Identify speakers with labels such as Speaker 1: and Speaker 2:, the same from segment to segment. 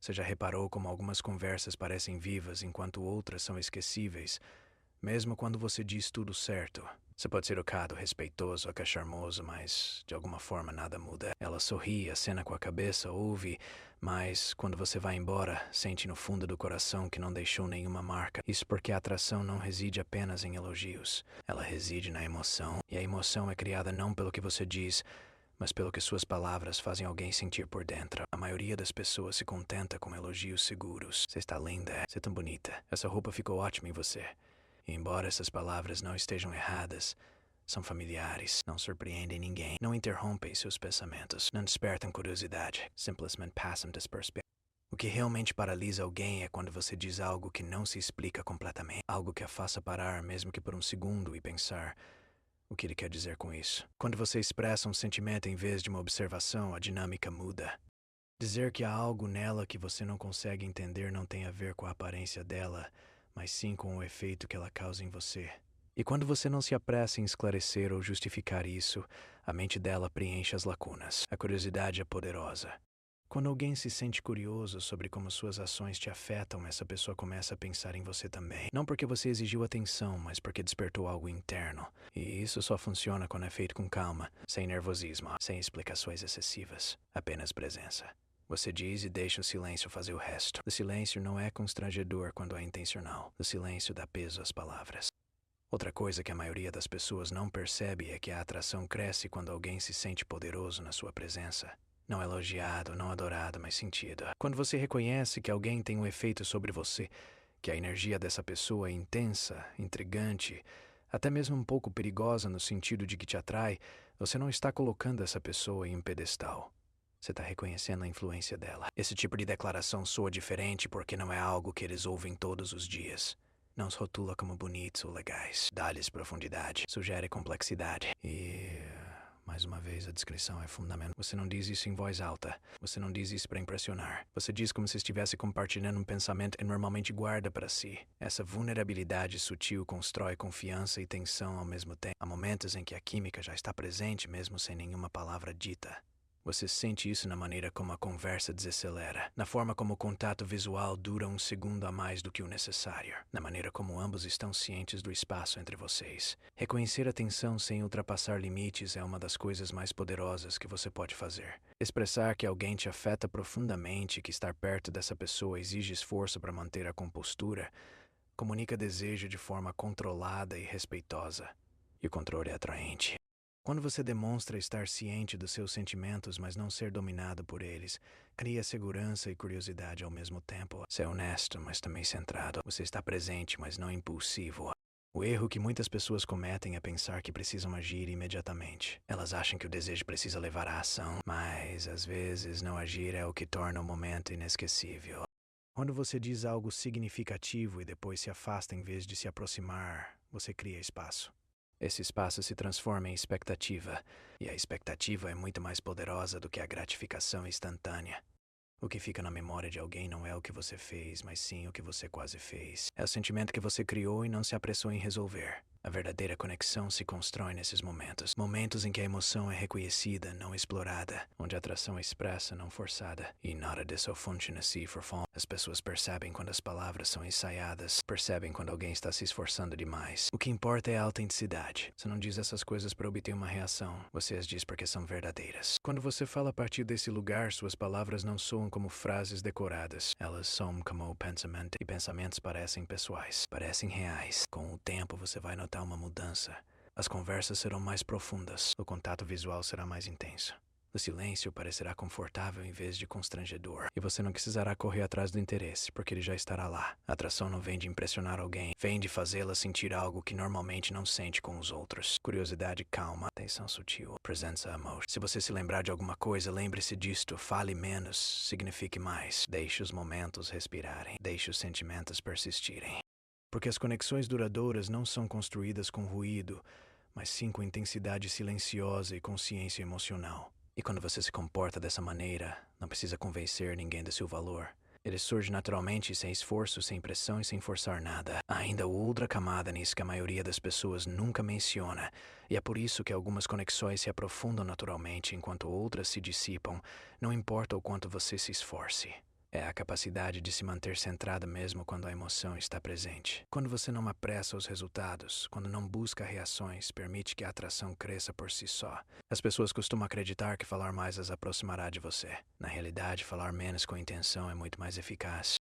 Speaker 1: Você já reparou como algumas conversas parecem vivas enquanto outras são esquecíveis, mesmo quando você diz tudo certo? Você pode ser educado, respeitoso, até charmoso, mas de alguma forma nada muda. Ela sorri, acena com a cabeça, ouve, mas quando você vai embora, sente no fundo do coração que não deixou nenhuma marca. Isso porque a atração não reside apenas em elogios. Ela reside na emoção, e a emoção é criada não pelo que você diz, mas pelo que suas palavras fazem alguém sentir por dentro. A maioria das pessoas se contenta com elogios seguros. Você está linda, você é tão bonita, essa roupa ficou ótima em você. E embora essas palavras não estejam erradas, são familiares, não surpreendem ninguém, não interrompem seus pensamentos, não despertam curiosidade, simplesmente passam despercebidos. O que realmente paralisa alguém é quando você diz algo que não se explica completamente, algo que a faça parar mesmo que por um segundo e pensar: o que ele quer dizer com isso? Quando você expressa um sentimento em vez de uma observação, a dinâmica muda. Dizer que há algo nela que você não consegue entender não tem a ver com a aparência dela, mas sim com o efeito que ela causa em você. E quando você não se apressa em esclarecer ou justificar isso, a mente dela preenche as lacunas. A curiosidade é poderosa. Quando alguém se sente curioso sobre como suas ações te afetam, essa pessoa começa a pensar em você também. Não porque você exigiu atenção, mas porque despertou algo interno. E isso só funciona quando é feito com calma, sem nervosismo, sem explicações excessivas, apenas presença. Você diz e deixa o silêncio fazer o resto. O silêncio não é constrangedor quando é intencional. O silêncio dá peso às palavras. Outra coisa que a maioria das pessoas não percebe é que a atração cresce quando alguém se sente poderoso na sua presença. Não elogiado, não adorado, mas sentido. Quando você reconhece que alguém tem um efeito sobre você, que a energia dessa pessoa é intensa, intrigante, até mesmo um pouco perigosa no sentido de que te atrai, você não está colocando essa pessoa em um pedestal. Você está reconhecendo a influência dela. Esse tipo de declaração soa diferente porque não é algo que eles ouvem todos os dias. Não os rotula como bonitos ou legais. Dá-lhes profundidade. Sugere complexidade. E, mais uma vez, a descrição é fundamental. Você não diz isso em voz alta. Você não diz isso para impressionar. Você diz como se estivesse compartilhando um pensamento e normalmente guarda para si. Essa vulnerabilidade sutil constrói confiança e tensão ao mesmo tempo. Há momentos em que a química já está presente mesmo sem nenhuma palavra dita. Você sente isso na maneira como a conversa desacelera, na forma como o contato visual dura um segundo a mais do que o necessário, na maneira como ambos estão cientes do espaço entre vocês. Reconhecer a tensão sem ultrapassar limites é uma das coisas mais poderosas que você pode fazer. Expressar que alguém te afeta profundamente, que estar perto dessa pessoa exige esforço para manter a compostura, comunica desejo de forma controlada e respeitosa. E o controle é atraente. Quando você demonstra estar ciente dos seus sentimentos, mas não ser dominado por eles, cria segurança e curiosidade ao mesmo tempo. Você é honesto, mas também centrado. Você está presente, mas não impulsivo. O erro que muitas pessoas cometem é pensar que precisam agir imediatamente. Elas acham que o desejo precisa levar à ação, mas às vezes não agir é o que torna o momento inesquecível. Quando você diz algo significativo e depois se afasta em vez de se aproximar, você cria espaço. Esse espaço se transforma em expectativa, e a expectativa é muito mais poderosa do que a gratificação instantânea. O que fica na memória de alguém não é o que você fez, mas sim o que você quase fez. É o sentimento que você criou e não se apressou em resolver. A verdadeira conexão se constrói nesses momentos. Momentos em que a emoção é reconhecida, não explorada. Onde a atração é expressa, não forçada. E nada de so funciona assim for fun. As pessoas percebem quando as palavras são ensaiadas. Percebem quando alguém está se esforçando demais. O que importa é a autenticidade. Você não diz essas coisas para obter uma reação. Você as diz porque são verdadeiras. Quando você fala a partir desse lugar, suas palavras não soam como frases decoradas. Elas são como o pensamento. E pensamentos parecem pessoais. Parecem reais. Com o tempo você vai notar uma mudança. As conversas serão mais profundas. O contato visual será mais intenso. O silêncio parecerá confortável em vez de constrangedor. E você não precisará correr atrás do interesse, porque ele já estará lá. A atração não vem de impressionar alguém, vem de fazê-la sentir algo que normalmente não sente com os outros. Curiosidade calma, atenção sutil, presença emotion. Se você se lembrar de alguma coisa, lembre-se disto. Fale menos, signifique mais. Deixe os momentos respirarem. Deixe os sentimentos persistirem. Porque as conexões duradouras não são construídas com ruído, mas sim com intensidade silenciosa e consciência emocional. E quando você se comporta dessa maneira, não precisa convencer ninguém do seu valor. Ele surge naturalmente, sem esforço, sem pressão e sem forçar nada. Há ainda outra camada nisso que a maioria das pessoas nunca menciona, e é por isso que algumas conexões se aprofundam naturalmente enquanto outras se dissipam, não importa o quanto você se esforce. É a capacidade de se manter centrada mesmo quando a emoção está presente. Quando você não apressa os resultados, quando não busca reações, permite que a atração cresça por si só. As pessoas costumam acreditar que falar mais as aproximará de você. Na realidade, falar menos com intenção é muito mais eficaz.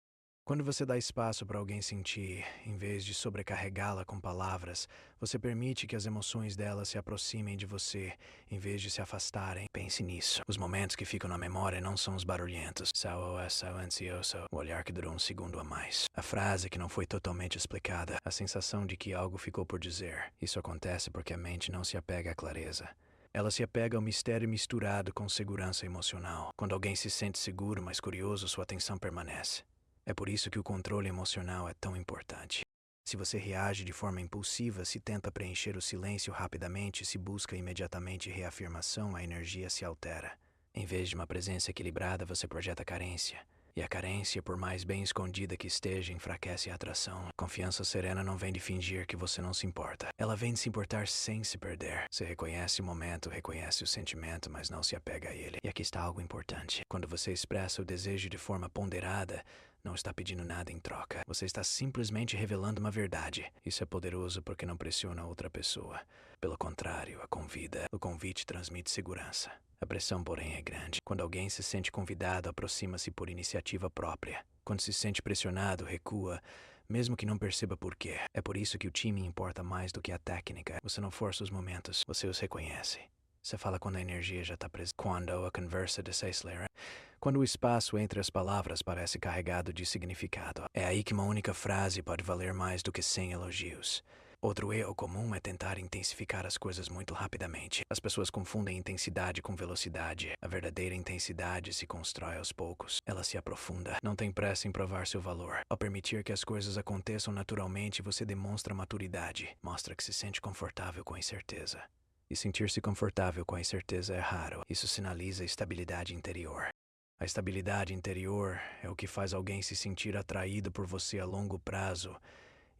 Speaker 1: Quando você dá espaço para alguém sentir, em vez de sobrecarregá-la com palavras, você permite que as emoções dela se aproximem de você, em vez de se afastarem. Pense nisso. Os momentos que ficam na memória não são os barulhentos. Sao ansioso. O olhar que durou um segundo a mais. A frase que não foi totalmente explicada. A sensação de que algo ficou por dizer. Isso acontece porque a mente não se apega à clareza. Ela se apega ao mistério misturado com segurança emocional. Quando alguém se sente seguro, mas curioso, sua atenção permanece. É por isso que o controle emocional é tão importante. Se você reage de forma impulsiva, se tenta preencher o silêncio rapidamente, se busca imediatamente reafirmação, a energia se altera. Em vez de uma presença equilibrada, você projeta carência. E a carência, por mais bem escondida que esteja, enfraquece a atração. Confiança serena não vem de fingir que você não se importa. Ela vem de se importar sem se perder. Você reconhece o momento, reconhece o sentimento, mas não se apega a ele. E aqui está algo importante. Quando você expressa o desejo de forma ponderada, não está pedindo nada em troca. Você está simplesmente revelando uma verdade. Isso é poderoso porque não pressiona a outra pessoa. Pelo contrário, a convida. O convite transmite segurança. A pressão, porém, é grande. Quando alguém se sente convidado, aproxima-se por iniciativa própria. Quando se sente pressionado, recua, mesmo que não perceba por quê. É por isso que o time importa mais do que a técnica. Você não força os momentos, você os reconhece. Você fala quando a energia já está presente. Quando a conversa desacelera. Quando o espaço entre as palavras parece carregado de significado. É aí que uma única frase pode valer mais do que 100 elogios. Outro erro comum é tentar intensificar as coisas muito rapidamente. As pessoas confundem intensidade com velocidade. A verdadeira intensidade se constrói aos poucos. Ela se aprofunda. Não tem pressa em provar seu valor. Ao permitir que as coisas aconteçam naturalmente, você demonstra maturidade. Mostra que se sente confortável com a incerteza. E sentir-se confortável com a incerteza é raro. Isso sinaliza estabilidade interior. A estabilidade interior é o que faz alguém se sentir atraído por você a longo prazo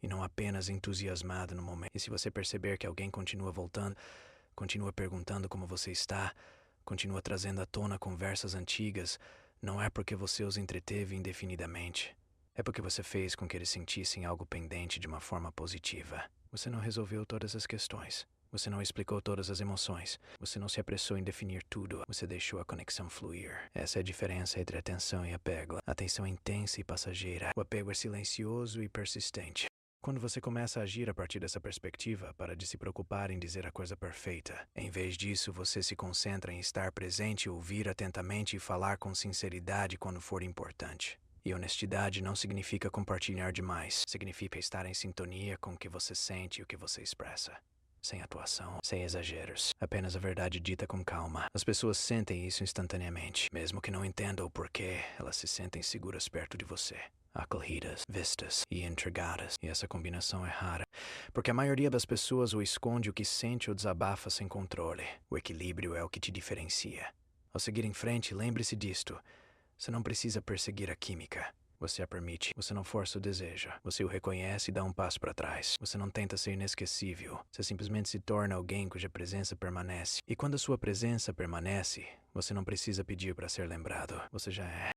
Speaker 1: e não apenas entusiasmado no momento. E se você perceber que alguém continua voltando, continua perguntando como você está, continua trazendo à tona conversas antigas, não é porque você os entreteve indefinidamente. É porque você fez com que eles sentissem algo pendente de uma forma positiva. Você não resolveu todas as questões. Você não explicou todas as emoções. Você não se apressou em definir tudo. Você deixou a conexão fluir. Essa é a diferença entre atenção e apego. A atenção é intensa e passageira. O apego é silencioso e persistente. Quando você começa a agir a partir dessa perspectiva, para de se preocupar em dizer a coisa perfeita. Em vez disso, você se concentra em estar presente, ouvir atentamente e falar com sinceridade quando for importante. E honestidade não significa compartilhar demais. Significa estar em sintonia com o que você sente e o que você expressa. Sem atuação, sem exageros. Apenas a verdade dita com calma. As pessoas sentem isso instantaneamente. Mesmo que não entendam o porquê, elas se sentem seguras perto de você. Acolhidas, vistas e entregadas. E essa combinação é rara, porque a maioria das pessoas ou esconde o que sente ou desabafa sem controle. O equilíbrio é o que te diferencia. Ao seguir em frente, lembre-se disto. Você não precisa perseguir a química. Você a permite. Você não força o desejo. Você o reconhece e dá um passo para trás. Você não tenta ser inesquecível. Você simplesmente se torna alguém cuja presença permanece. E quando a sua presença permanece, você não precisa pedir para ser lembrado. Você já é.